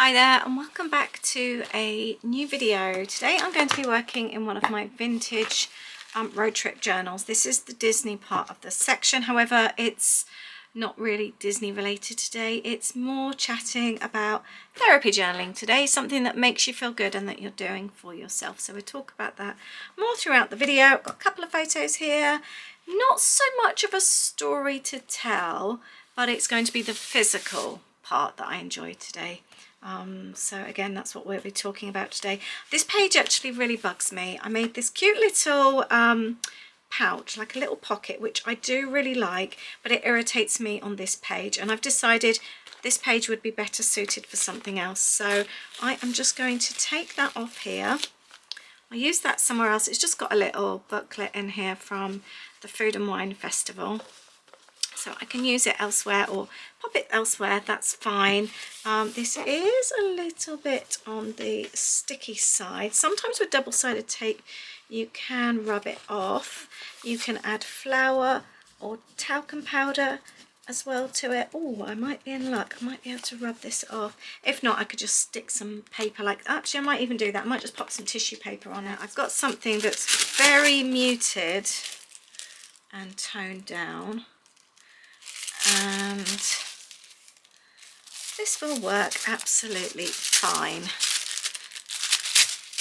Hi there and welcome back to a new video. Today I'm going to be working in one of my vintage road trip journals. This is the Disney part of the section, however it's not really Disney related today. It's more chatting about therapy journaling today, something that makes you feel good and that you're doing for yourself. So we'll talk about that more throughout the video. I've got a couple of photos here, not so much of a story to tell, but it's going to be the physical part that I enjoy today. So again, that's what we'll be talking about today. This page actually really bugs me. I made this cute little pouch, like a little pocket, which I do really like, but it irritates me on this page, and I've decided this page would be better suited for something else. So I am just going to take that off here. I use that somewhere else. It's just got a little booklet in here from the Food and Wine Festival, so I can use it elsewhere or pop it elsewhere, that's fine. This is a little bit on the sticky side. Sometimes with double-sided tape you can rub it off. You can add flour or talcum powder as well to it. Oh, I might be in luck. I might be able to rub this off. If not, I could just stick some paper like that. Actually, I might even do that. I might just pop some tissue paper on it. I've got something that's very muted and toned down, and this will work absolutely fine.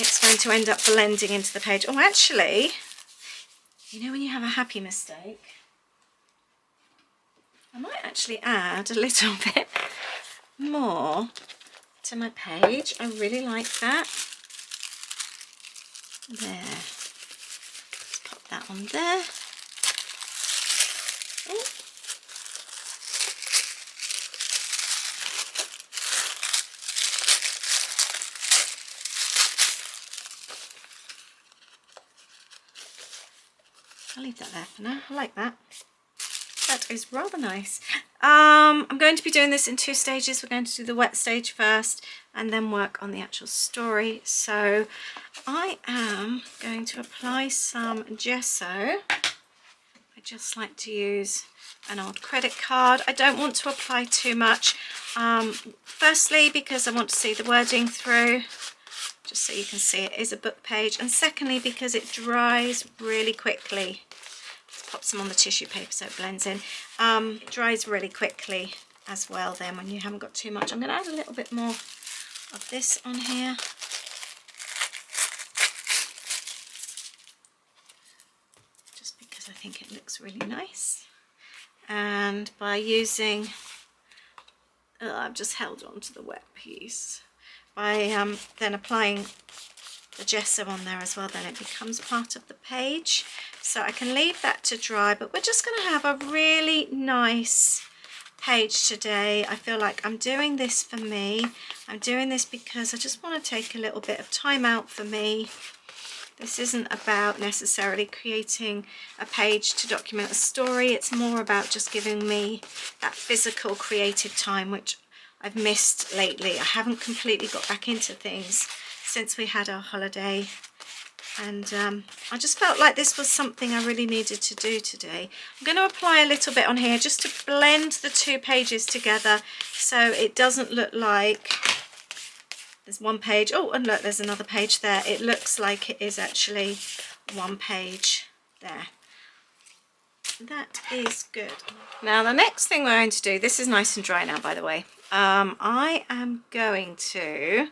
It's going to end up blending into the page. Oh, actually, you know when you have a happy mistake, I might actually add a little bit more to my page. I really like that. There. Let's pop that on there. Oh. I'll leave that there for now. I like that. That is rather nice. I'm going to be doing this in two stages. We're going to do the wet stage first and then work on the actual story. So I am going to apply some gesso. I just like to use an old credit card. I don't want to apply too much. Firstly, because I want to see the wording through, just so you can see it is a book page, and secondly because it dries really quickly. Let's pop some on the tissue paper so it blends in. It dries really quickly as well then when you haven't got too much. I'm going to add a little bit more of this on here. Just because I think it looks really nice. And by using, I've just held on to the wet piece. By then applying the gesso on there as well, then it becomes part of the page. So I can leave that to dry, but we're just going to have a really nice page today. I feel like I'm doing this for me. I'm doing this because I just want to take a little bit of time out for me. This isn't about necessarily creating a page to document a story. It's more about just giving me that physical creative time, which I've missed lately. I haven't completely got back into things since we had our holiday, and I just felt like this was something I really needed to do today. I'm going to apply a little bit on here just to blend the two pages together so it doesn't look like there's one page. Oh, and look, there's another page there. It looks like it is actually one page there. That is good. Now the next thing we're going to do, this is nice and dry now by the way, I am going to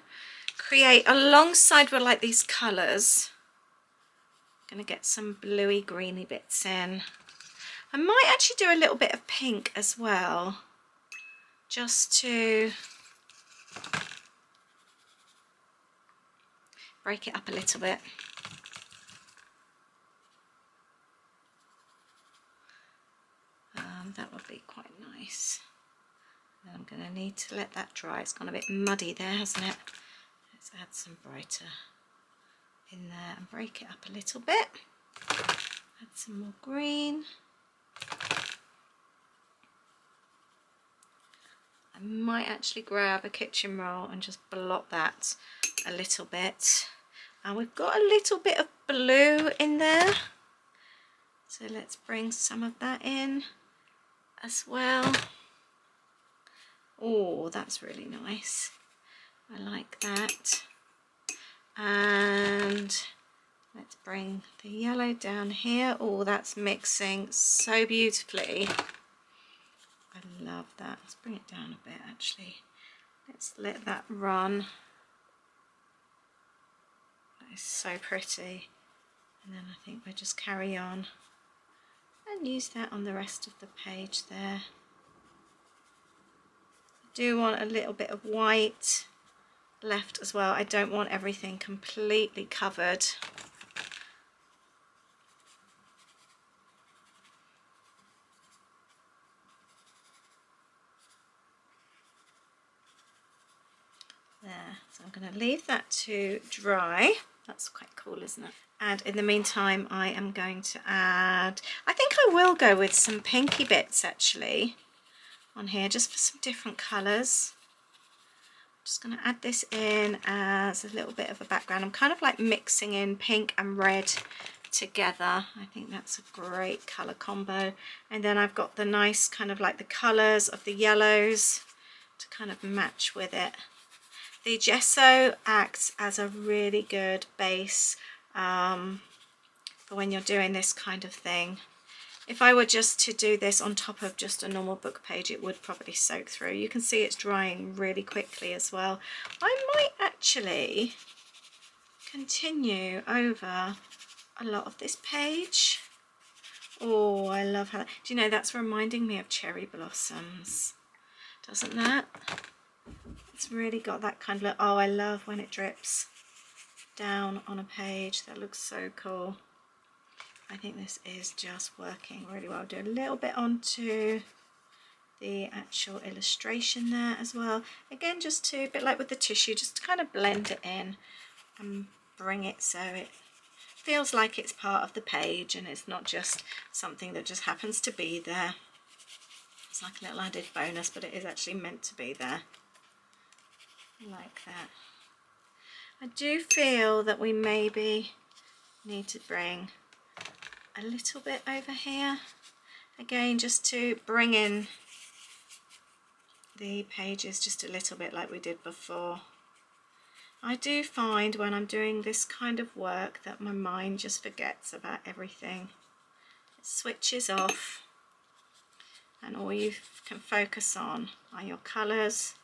create alongside with like these colours. I'm going to get some bluey greeny bits in. I might actually do a little bit of pink as well, just to break it up a little bit. That would be quite nice. I'm going to need to let that dry. It's gone a bit muddy there, hasn't it? Let's add some brighter in there and break it up a little bit. Add some more green. I might actually grab a kitchen roll and just blot that a little bit. And we've got a little bit of blue in there, so let's bring some of that in as well. Oh, that's really nice. I like that. And let's bring the yellow down here. Oh, that's mixing so beautifully. I love that. Let's bring it down a bit actually. Let's let that run. That is so pretty. And then I think we'll just carry on and use that on the rest of the page there. I do want a little bit of white left as well. I don't want everything completely covered. There, so I'm going to leave that to dry. That's quite cool, isn't it? And in the meantime, I am going to add, I think I will go with some pinky bits actually on here, just for some different colours. I'm just going to add this in as a little bit of a background. I'm kind of like mixing in pink and red together. I think that's a great colour combo. And then I've got the nice kind of like the colours of the yellows to kind of match with it. The gesso acts as a really good base for when you're doing this kind of thing. If I were just to do this on top of just a normal book page, it would probably soak through. You can see it's drying really quickly as well. I might actually continue over a lot of this page. Oh, I love how, do you know, that's reminding me of cherry blossoms, doesn't that? It's really got that kind of look. Oh, I love when it drips down on a page. That looks so cool. I think this is just working really well. Do a little bit onto the actual illustration there as well. Again, just to, a bit like with the tissue, just to kind of blend it in and bring it so it feels like it's part of the page and it's not just something that just happens to be there. It's like a little added bonus, but it is actually meant to be there. Like that. I do feel that we maybe need to bring a little bit over here again, just to bring in the pages just a little bit like we did before. I do find when I'm doing this kind of work that my mind just forgets about everything. It switches off and all you can focus on are your colours,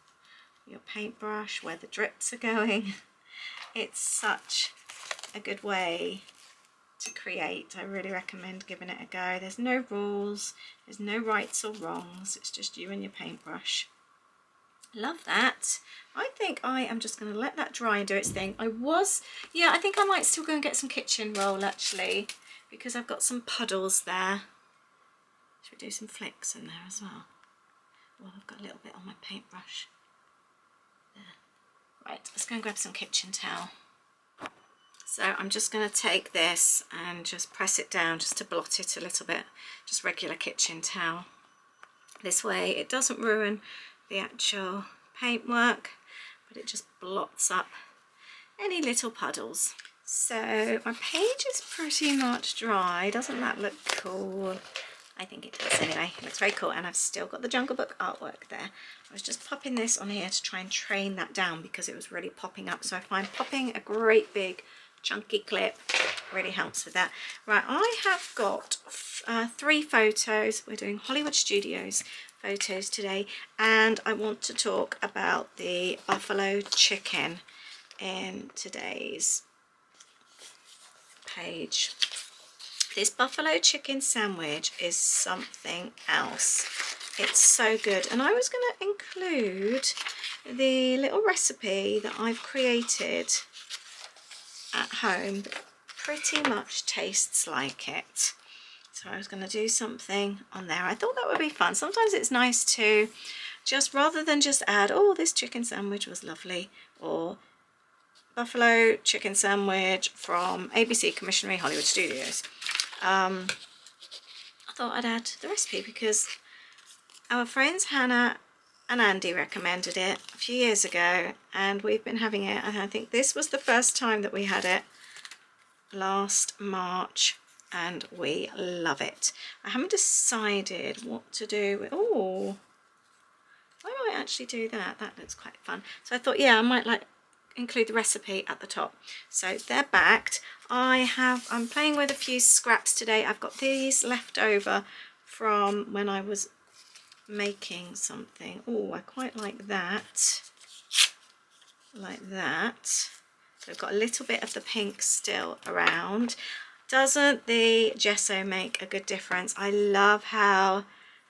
your paintbrush, where the drips are going. It's such a good way to create. I really recommend giving it a go. There's no rules, there's no rights or wrongs, it's just you and your paintbrush. Love that. I think I am just going to let that dry and do its thing. I think I might still go and get some kitchen roll actually, because I've got some puddles there. Should we do some flicks in there as well? Well, I've got a little bit on my paintbrush. There. Right, let's go and grab some kitchen towel. So I'm just going to take this and just press it down just to blot it a little bit, just regular kitchen towel. This way it doesn't ruin the actual paintwork, but it just blots up any little puddles. So my page is pretty much dry. Doesn't that look cool? I think it does anyway. It looks very cool, and I've still got the Jungle Book artwork there. I was just popping this on here to try and train that down because it was really popping up. So I find popping a great big chunky clip really helps with that. Right, I have got 3 photos. We're doing Hollywood Studios photos today, and I want to talk about the buffalo chicken in today's page. This buffalo chicken sandwich is something else. It's so good, and I was going to include the little recipe that I've created at home that pretty much tastes like it. So I was going to do something on there. I thought that would be fun. Sometimes it's nice to just, rather than just add, oh, this chicken sandwich was lovely, or buffalo chicken sandwich from ABC Commissionery Hollywood Studios. I thought I'd add the recipe because our friends Hannah and Andy recommended it a few years ago, and we've been having it, and I think this was the first time that we had it last March, and we love it. I haven't decided what to do with, oh, I might actually do that. That looks quite fun. So I thought, yeah, I might like include the recipe at the top. So they're backed. I'm playing with a few scraps today. I've got these left over from when I was making something. Oh, I quite like that. Like that. So I've got a little bit of the pink still around. Doesn't the gesso make a good difference? I love how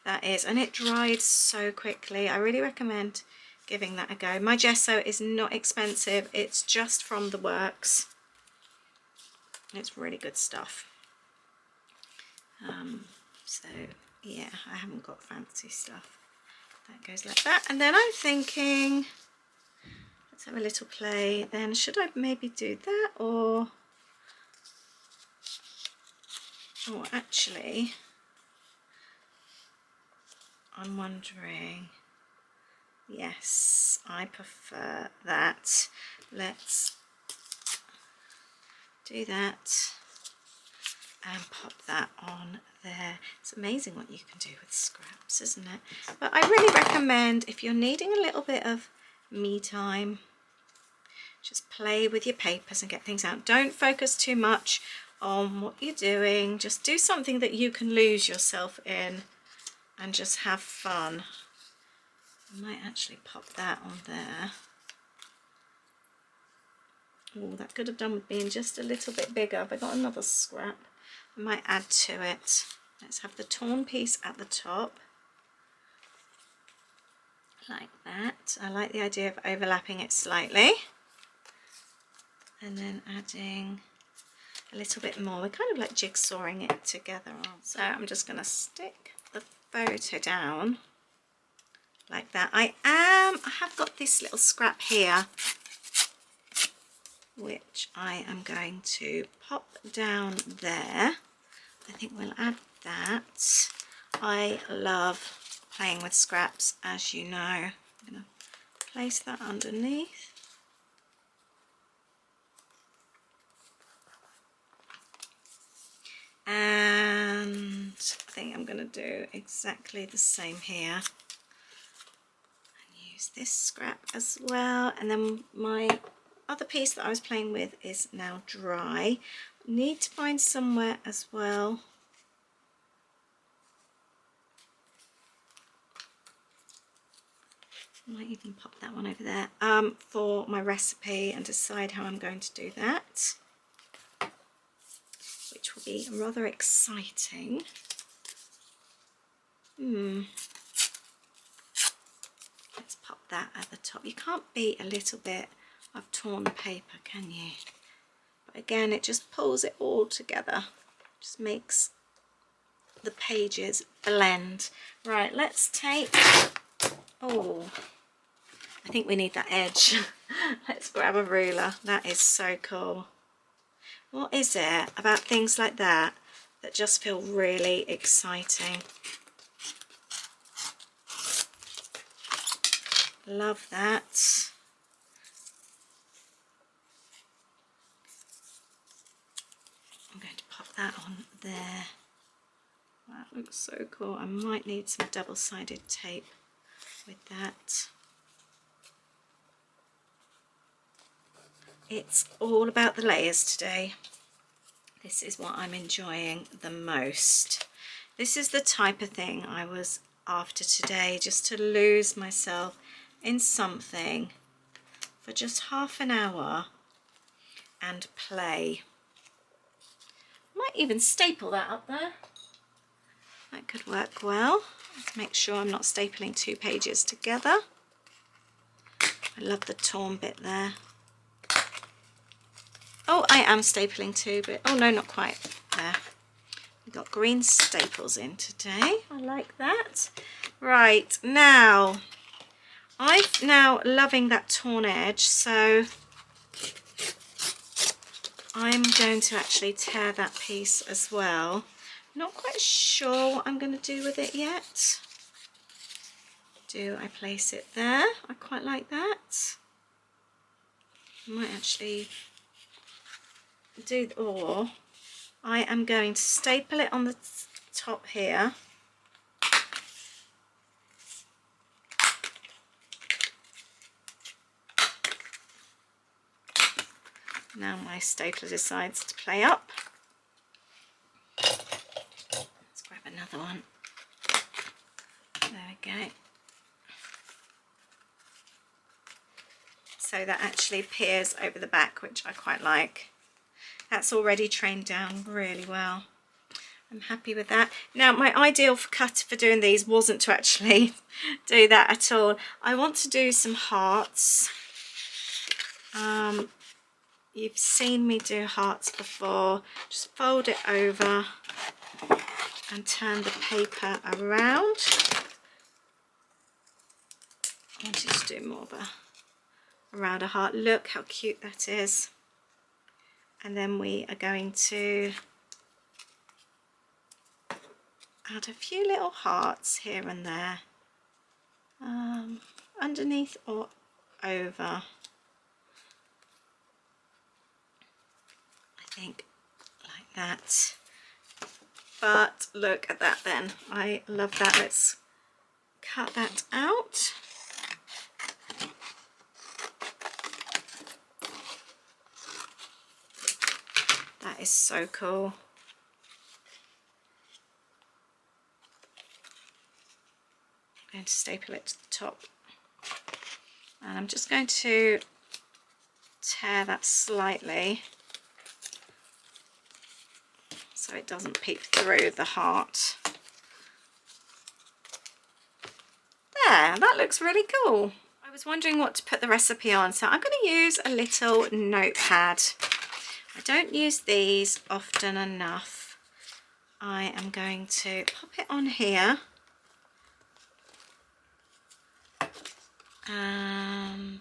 that is, and it dried so quickly. I really recommend giving that a go. My gesso is not expensive, it's just from the works. It's really good stuff. So yeah, I haven't got fancy stuff. That goes like that. And then I'm thinking, let's have a little play then. Should I maybe do that, or actually I'm wondering, yes, I prefer that. Let's do that and pop that on there. It's amazing what you can do with scraps, isn't it? But I really recommend, if you're needing a little bit of me time, just play with your papers and get things out. Don't focus too much on what you're doing. Just do something that you can lose yourself in and just have fun. I might actually pop that on there. Oh, that could have done with being just a little bit bigger. Have I got another scrap? I might add to it. Let's have the torn piece at the top. Like that. I like the idea of overlapping it slightly. And then adding a little bit more. We're kind of like jigsawing it together. So I'm just going to stick the photo down like that. I have got this little scrap here, which I am going to pop down there. I think we'll add that. I love playing with scraps, as you know. I'm going to place that underneath. And I think I'm going to do exactly the same here. And use this scrap as well. And then my other piece that I was playing with is now dry. Need to find somewhere as well. I might even pop that one over there for my recipe and decide how I'm going to do that, which will be rather exciting. Let's pop that at the top. You can't beat a little bit of torn paper, can you? But again, it just pulls it all together. Just makes the pages blend. Right, let's take, oh, I think we need that edge. Let's grab a ruler. That is so cool. What is it about things like that that just feel really exciting? Love that. I'm going to pop that on there. That looks so cool. I might need some double-sided tape with that. It's all about the layers today. This is what I'm enjoying the most. This is the type of thing I was after today, just to lose myself in something for just half an hour and play. Might even staple that up there. That could work well. Let's make sure I'm not stapling two pages together. I love the torn bit there. Oh, I am stapling two, but oh no, not quite. There. We've got green staples in today. I like that. Right, now, I'm now loving that torn edge, so I'm going to actually tear that piece as well. Not quite sure what I'm going to do with it yet. Do I place it there? I quite like that. I might actually do, or I am going to staple it on the top here. Now my stapler decides to play up. Let's grab another one. There we go. So that actually peers over the back, which I quite like. That's already trained down really well. I'm happy with that. Now my ideal for doing these wasn't to actually do that at all. I want to do some hearts. You've seen me do hearts before. Just fold it over and turn the paper around. I wanted to do more of around a heart. Look how cute that is. And then we are going to add a few little hearts here and there, underneath or over. I think like that. But look at that then. I love that. Let's cut that out. That is so cool. I'm going to staple it to the top. And I'm just going to tear that slightly so it doesn't peep through the heart. There, that looks really cool. I was wondering what to put the recipe on, so I'm going to use a little notepad. I don't use these often enough. I am going to pop it on here. And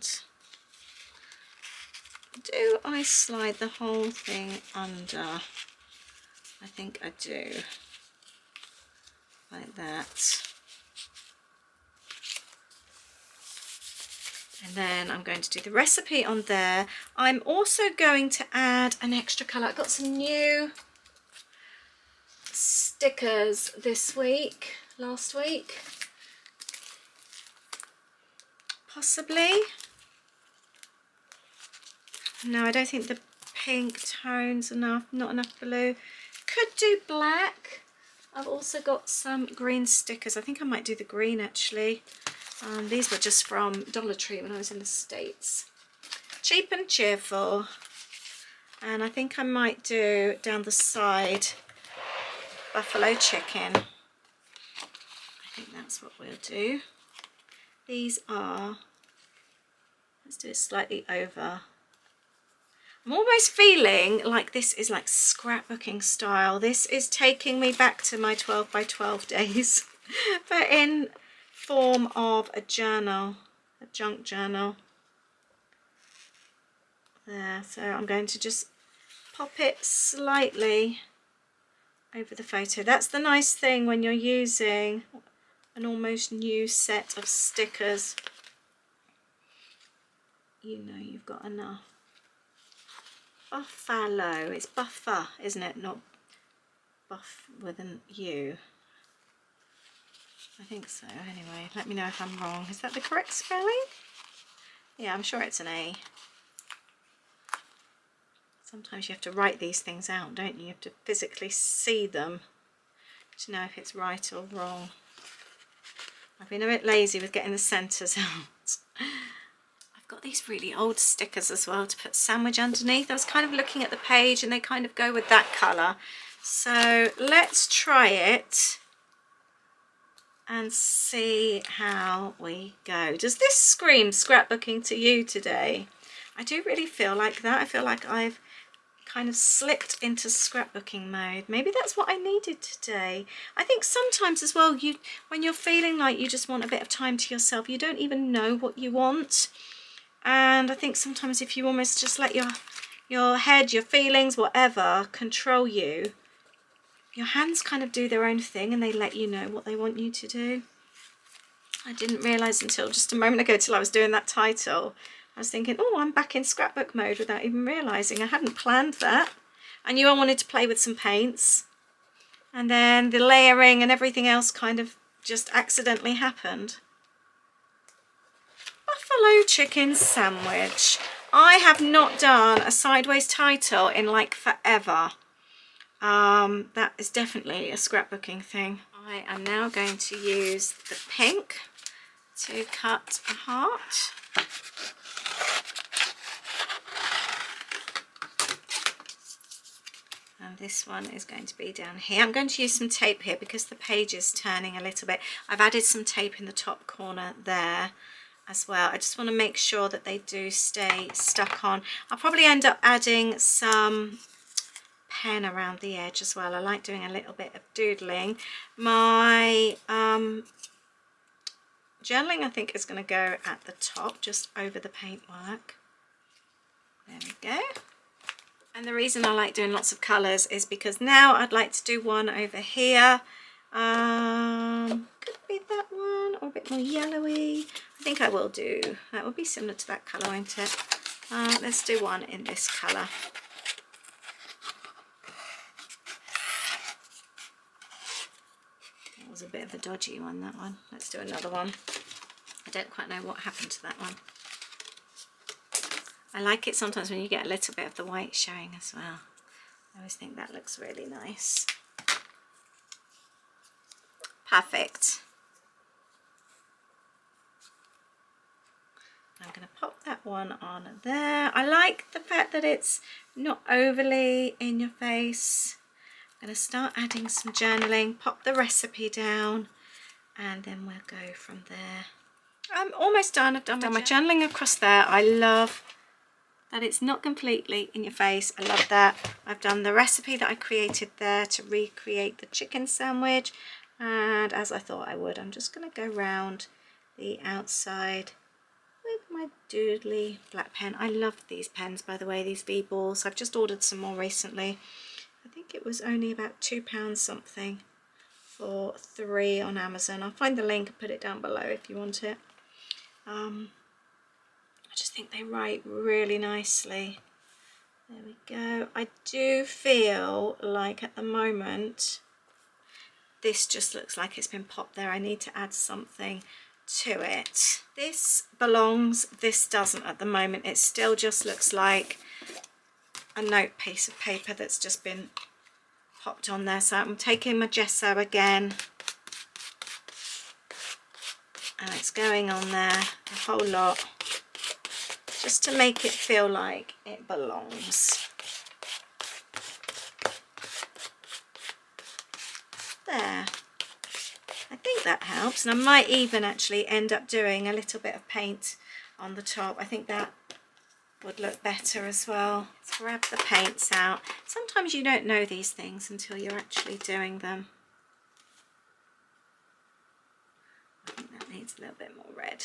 do I slide the whole thing under? I think I do, like that. And then I'm going to do the recipe on there. I'm also going to add an extra colour. I got some new stickers this week, last week, possibly. No, I don't think the pink tone's enough, not enough blue. Could do black. I've also got some green stickers. I think I might do the green actually. These were just from Dollar Tree when I was in the States. Cheap and cheerful. And I think I might do down the side buffalo chicken. I think that's what we'll do. These are, let's do it slightly over. I'm almost feeling like this is like scrapbooking style. This is taking me back to my 12 by 12 days, but in form of a journal, a junk journal. There, so I'm going to just pop it slightly over the photo. That's the nice thing when you're using an almost new set of stickers. You know you've got enough. Buffalo, it's buffer, isn't it? Not buff with an U. I think so. Anyway, let me know if I'm wrong. Is that the correct spelling? Yeah, I'm sure it's an A. Sometimes you have to write these things out, don't you? You have to physically see them to know if it's right or wrong. I've been a bit lazy with getting the centres out. I've got these really old stickers as well to put sandwich underneath. I was kind of looking at the page and they kind of go with that colour. So let's try it and see how we go. Does this scream scrapbooking to you today? I do really feel like that. I feel like I've kind of slipped into scrapbooking mode. Maybe that's what I needed today. I think sometimes as well, when you're feeling like you just want a bit of time to yourself, you don't even know what you want. And I think sometimes if you almost just let your head, your feelings, whatever, control you, your hands kind of do their own thing and they let you know what they want you to do. I didn't realise until just a moment ago, till I was doing that title, I was thinking, oh, I'm back in scrapbook mode without even realising. I hadn't planned that. I knew I wanted to play with some paints. And then the layering and everything else kind of just accidentally happened. Buffalo chicken sandwich. I have not done a sideways title in like forever. That is definitely a scrapbooking thing. I am now going to use the pink to cut a heart. And this one is going to be down here. I'm going to use some tape here because the page is turning a little bit. I've added some tape in the top corner there as well. I just want to make sure that they do stay stuck on. I'll probably end up adding some pen around the edge as well. I like doing a little bit of doodling. My journaling I think is going to go at the top, just over the paintwork. There we go. And the reason I like doing lots of colours is because now I'd like to do one over here. Could be that one, or a bit more yellowy. I think I will do, that would be similar to that colour, won't it? Let's do one in this colour. That was a bit of a dodgy one, that one. Let's do another one. I don't quite know what happened to that one. I like it sometimes when you get a little bit of the white showing as well. I always think that looks really nice. Perfect. I'm going to pop that one on there. I like the fact that it's not overly in your face. I'm going to start adding some journaling, pop the recipe down, and then we'll go from there. I'm almost done. I've done my journaling across there. I love that it's not completely in your face. I love that. I've done the recipe that I created there to recreate the chicken sandwich, and as I thought I would, I'm just going to go round the outside with my doodly black pen. I love these pens, by the way, these V-balls. I've just ordered some more recently. I think it was only about £2 something for 3 on Amazon. I'll find the link and put it down below if you want it. I just think they write really nicely. There we go. I do feel like at the moment this just looks like it's been popped there. I need to add something to it. This belongs, this doesn't at the moment. It still just looks like a note piece of paper that's just been popped on there. So I'm taking my gesso again, and it's going on there, a whole lot, just to make it feel like it belongs. There. I think that helps, and I might even actually end up doing a little bit of paint on the top. I think that would look better as well. Let's grab the paints out. Sometimes you don't know these things until you're actually doing them. I think that needs a little bit more red.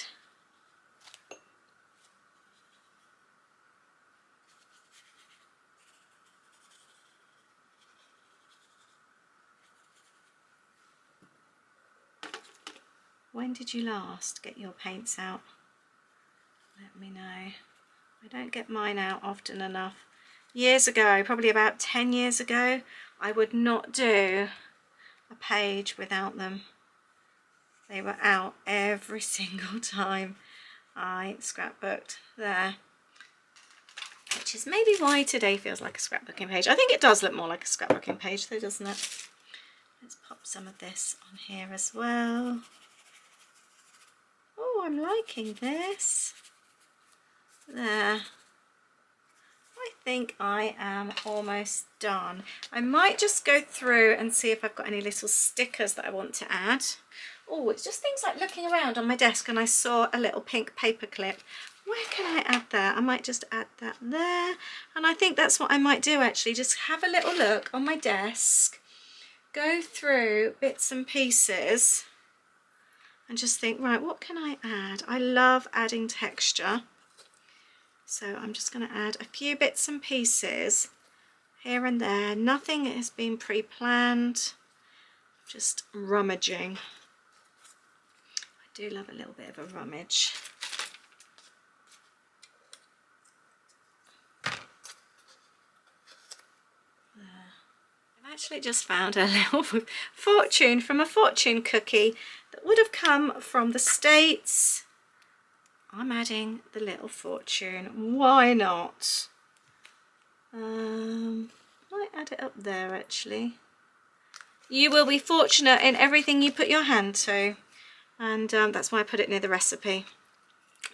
When did you last get your paints out? Let me know. I don't get mine out often enough. Years ago, probably about 10 years ago, I would not do a page without them. They were out every single time I scrapbooked there. Which is maybe why today feels like a scrapbooking page. I think it does look more like a scrapbooking page though, doesn't it? Let's pop some of this on here as well. Oh, I'm liking this. There. I think I am almost done. I might just go through and see if I've got any little stickers that I want to add. Oh, it's just things like looking around on my desk and I saw a little pink paper clip. Where can I add that? I might just add that there. And I think that's what I might do actually. Just have a little look on my desk, go through bits and pieces and just think, right, what can I add? I love adding texture. So I'm just going to add a few bits and pieces here and there. Nothing has been pre-planned, just rummaging. I do love a little bit of a rummage. I've actually just found a little fortune from a fortune cookie that would have come from the States. I'm adding the little fortune. Why not? Might add it up there actually. You will be fortunate in everything you put your hand to, and that's why I put it near the recipe,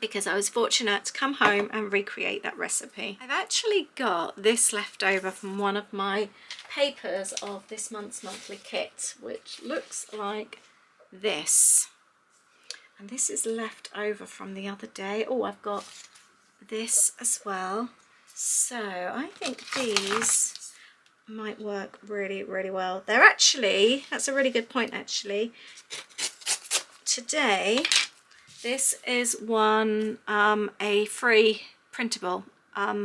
because I was fortunate to come home and recreate that recipe. I've actually got this left over from one of my papers of this month's monthly kit, which looks like this. And this is left over from the other day. Oh, I've got this as well. So I think these might work really, really well. They're actually, that's a really good point actually. Today, this is one, a free printable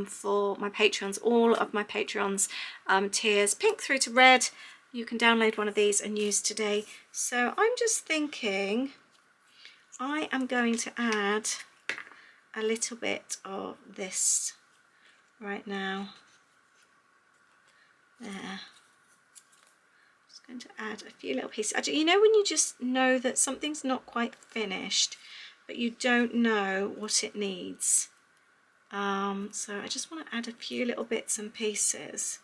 for my Patreons. All of my Patreons tiers, pink through to red. You can download one of these and use today. So I'm just thinking I am going to add a little bit of this right now. There. Just going to add a few little pieces. You know when you just know that something's not quite finished, but you don't know what it needs. So I just want to add a few little bits and pieces.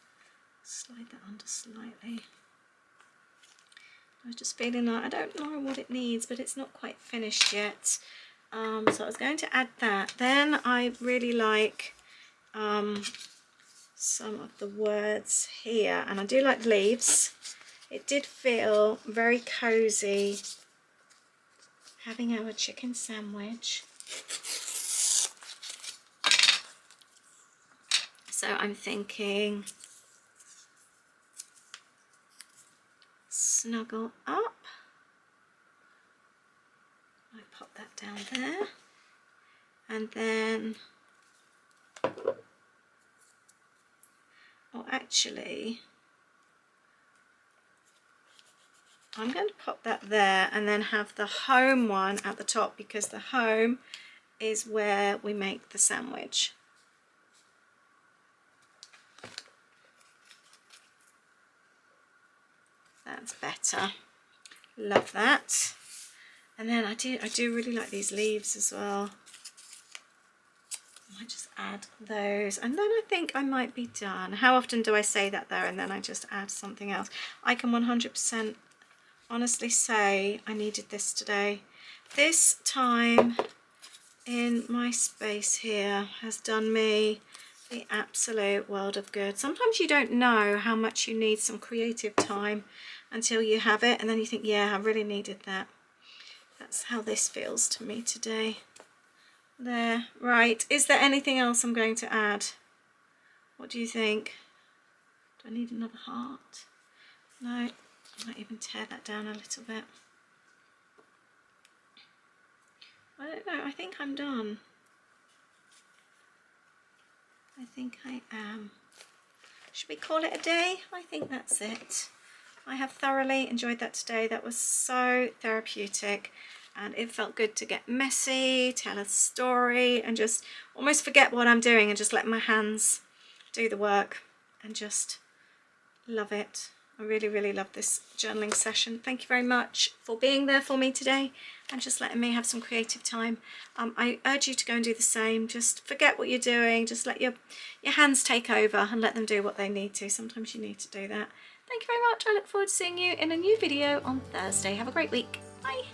Slide that under slightly. I was just feeling like I don't know what it needs, but it's not quite finished yet. So I was going to add that. Then I really like some of the words here, and I do like the leaves. It did feel very cozy having our chicken sandwich. So I'm thinking snuggle up. I pop that down there, and then, oh actually I'm going to pop that there and then have the home one at the top, because the home is where we make the sandwich. That's better. Love that. And then I do really like these leaves as well. I might just add those, and then I think I might be done. How often do I say that there and then I just add something else? I can 100% honestly say I needed this today. This time in my space here has done me the absolute world of good. Sometimes you don't know how much you need some creative time until you have it, and then you think, yeah, I really needed that. That's how this feels to me today. There. Right, is there anything else I'm going to add? What do you think? Do I need another heart? No, I might even tear that down a little bit. I don't know, I think I'm done. I think I am. Should we call it a day? I think that's it. I have thoroughly enjoyed that today. That was so therapeutic, and it felt good to get messy, tell a story, and just almost forget what I'm doing and just let my hands do the work, and just love it. I really, really love this journaling session. Thank you very much for being there for me today and just letting me have some creative time. I urge you to go and do the same. Just forget what you're doing. Just let your hands take over and let them do what they need to. Sometimes you need to do that. Thank you very much. I look forward to seeing you in a new video on Thursday. Have a great week. Bye.